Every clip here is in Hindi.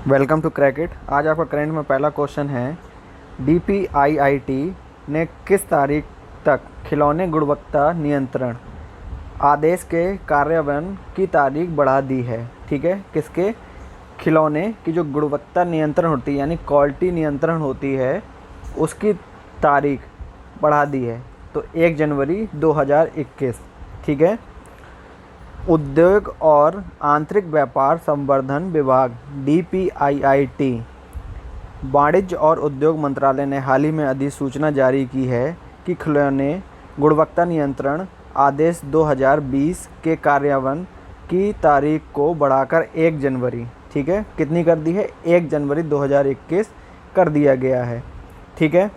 Welcome to क्रैकेट। आज आपका करंट में पहला क्वेश्चन है, डीपीआईआईटी ने किस तारीख तक खिलौने गुणवत्ता नियंत्रण आदेश के कार्यान्वयन की तारीख बढ़ा दी है। ठीक है, किसके खिलौने की जो गुणवत्ता नियंत्रण होती है यानी क्वालिटी नियंत्रण होती है उसकी तारीख बढ़ा दी है। तो 1 जनवरी 2021। ठीक है। उद्योग और आंतरिक व्यापार संवर्धन विभाग डीपीआईआईटी वाणिज्य और उद्योग मंत्रालय ने हाल ही में अधिसूचना जारी की है कि खिलौने गुणवत्ता नियंत्रण आदेश 2020 के कार्यान्वयन की तारीख को बढ़ाकर 1 जनवरी, ठीक है, कितनी कर दी है? 1 जनवरी 2021 कर दिया गया है। ठीक है।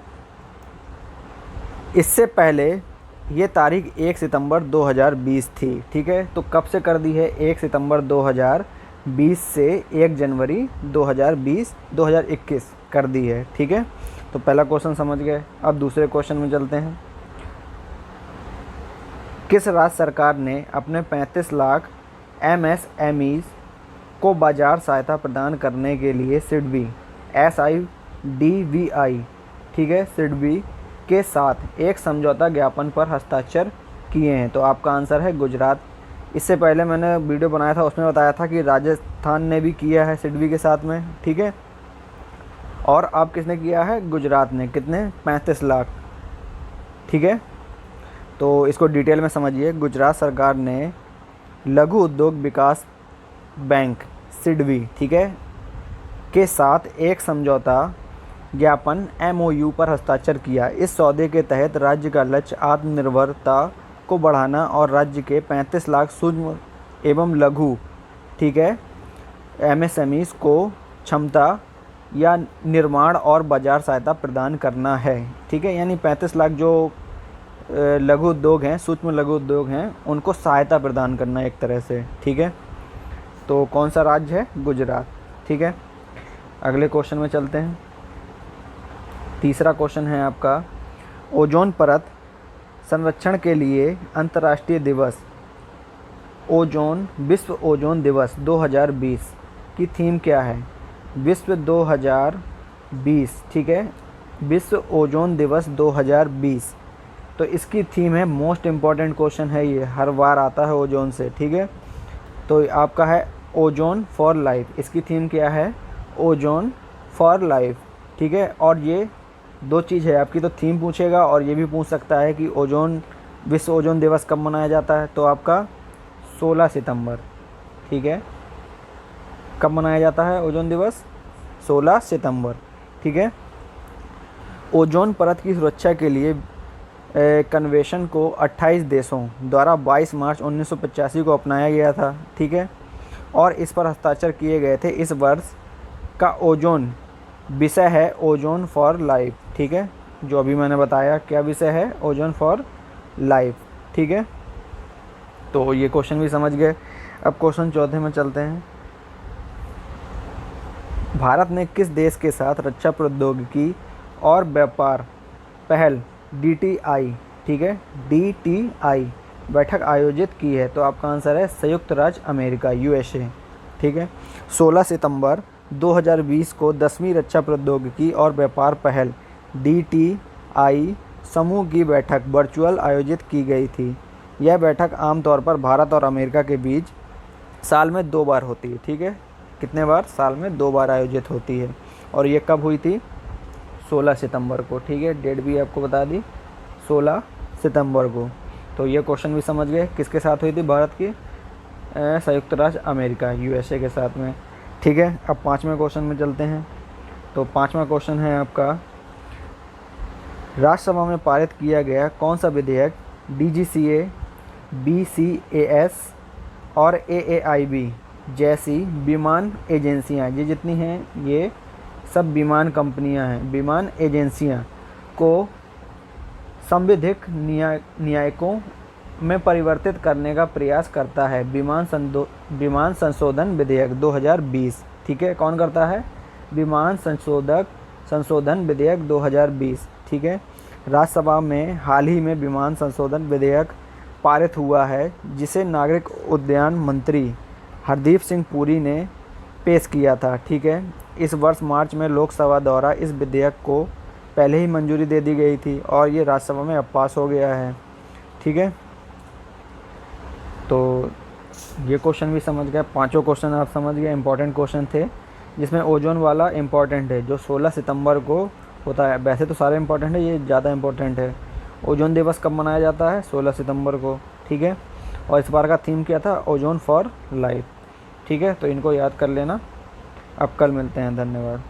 इससे पहले ये तारीख 1 सितंबर 2020 थी। ठीक है, तो कब से कर दी है? 1 सितंबर 2020 से 1 जनवरी 2021 कर दी है। ठीक है, तो पहला क्वेश्चन समझ गए। अब दूसरे क्वेश्चन में चलते हैं। किस राज्य सरकार ने अपने 35 लाख एमएसएमईज को बाजार सहायता प्रदान करने के लिए सिडबी SIDBI, ठीक है, सिडबी के साथ एक समझौता ज्ञापन पर हस्ताक्षर किए हैं? तो आपका आंसर है गुजरात। इससे पहले मैंने वीडियो बनाया था, उसमें बताया था कि राजस्थान ने भी किया है सिडबी के साथ में। ठीक है, और अब किसने किया है? गुजरात ने। कितने? 35 लाख। ठीक है, तो इसको डिटेल में समझिए। गुजरात सरकार ने लघु उद्योग विकास बैंक सिडबी, ठीक है, के साथ एक समझौता ज्ञापन MOU पर हस्ताक्षर किया। इस सौदे के तहत राज्य का लक्ष्य आत्मनिर्भरता को बढ़ाना और राज्य के 35 लाख सूक्ष्म एवं लघु, ठीक है, MSMEs को क्षमता या निर्माण और बाजार सहायता प्रदान करना है। ठीक है, यानी 35 लाख जो लघु उद्योग हैं, सूक्ष्म लघु उद्योग हैं, उनको सहायता प्रदान करना एक तरह से। ठीक है, तो कौन सा राज्य है? गुजरात। ठीक है, अगले क्वेश्चन में चलते हैं। तीसरा क्वेश्चन है आपका, ओजोन परत संरक्षण के लिए अंतर्राष्ट्रीय दिवस विश्व ओजोन दिवस 2020 की थीम क्या है? विश्व 2020, ठीक है, विश्व ओजोन दिवस 2020। तो इसकी थीम है, मोस्ट इम्पॉर्टेंट क्वेश्चन है ये, हर बार आता है ओजोन से। ठीक है, तो आपका है ओजोन फॉर लाइफ। इसकी थीम क्या है? Ozone for life. ठीक है, और ये दो चीज़ है आपकी, तो थीम पूछेगा और ये भी पूछ सकता है कि विश्व ओजोन दिवस कब मनाया जाता है? तो आपका 16 सितंबर। ठीक है, कब मनाया जाता है ओजोन दिवस? 16 सितंबर। ठीक है, ओजोन परत की सुरक्षा के लिए कन्वेंशन को 28 देशों द्वारा 22 मार्च 1985 को अपनाया गया था। ठीक है, और इस पर हस्ताक्षर किए गए थे। इस वर्ष का ओजोन विषय है ओजोन फॉर लाइफ। ठीक है, जो अभी मैंने बताया, क्या विषय है? Ozone for life. ठीक है, तो ये क्वेश्चन भी समझ गए। अब क्वेश्चन चौथे में चलते हैं। भारत ने किस देश के साथ रक्षा प्रौद्योगिकी और व्यापार पहल DTI, ठीक है, DTI बैठक आयोजित की है? तो आपका आंसर है संयुक्त राज्य अमेरिका, USA। ठीक है, 16 सितंबर 2020 को 10वीं रक्षा प्रौद्योगिकी और व्यापार पहल DTI समूह की बैठक वर्चुअल आयोजित की गई थी। यह बैठक आमतौर पर भारत और अमेरिका के बीच साल में 2 बार होती है। ठीक है, कितने बार? साल में 2 बार आयोजित होती है। और ये कब हुई थी? 16 सितंबर को। ठीक है, डेट भी आपको बता दी, 16 सितंबर को। तो ये क्वेश्चन भी समझ गए, किसके साथ हुई थी? भारत की संयुक्त राज्य अमेरिका, USA के साथ में। ठीक है, अब 5वें क्वेश्चन में चलते हैं। तो 5वां क्वेश्चन है आपका, राज्यसभा में पारित किया गया कौन सा विधेयक DGCA, BCAS और AAIB जैसी विमान एजेंसियां, ये जितनी हैं ये सब विमान कंपनियां हैं, विमान एजेंसियां को संविधिक न्यायिकों में परिवर्तित करने का प्रयास करता है? विमान संशोधन विधेयक 2020। ठीक है, कौन करता है? विमान संशोधन विधेयक 2020। ठीक है, राज्यसभा में हाल ही में विमान संशोधन विधेयक पारित हुआ है, जिसे नागरिक उड्डयन मंत्री हरदीप सिंह पुरी ने पेश किया था। ठीक है, इस वर्ष मार्च में लोकसभा द्वारा इस विधेयक को पहले ही मंजूरी दे दी गई थी और ये राज्यसभा में अब पास हो गया है। ठीक है, तो ये क्वेश्चन भी समझ गए, पांचों क्वेश्चन आप समझ गए, इंपॉर्टेंट क्वेश्चन थे, जिसमें ओजोन वाला इम्पॉर्टेंट है जो 16 सितंबर को होता है। वैसे तो सारे इम्पॉर्टेंट है, ये ज़्यादा इम्पॉर्टेंट है। ओजोन दिवस कब मनाया जाता है? 16 सितंबर को। ठीक है, और इस बार का थीम क्या था? Ozone for life. ठीक है, तो इनको याद कर लेना। अब कल मिलते हैं, धन्यवाद।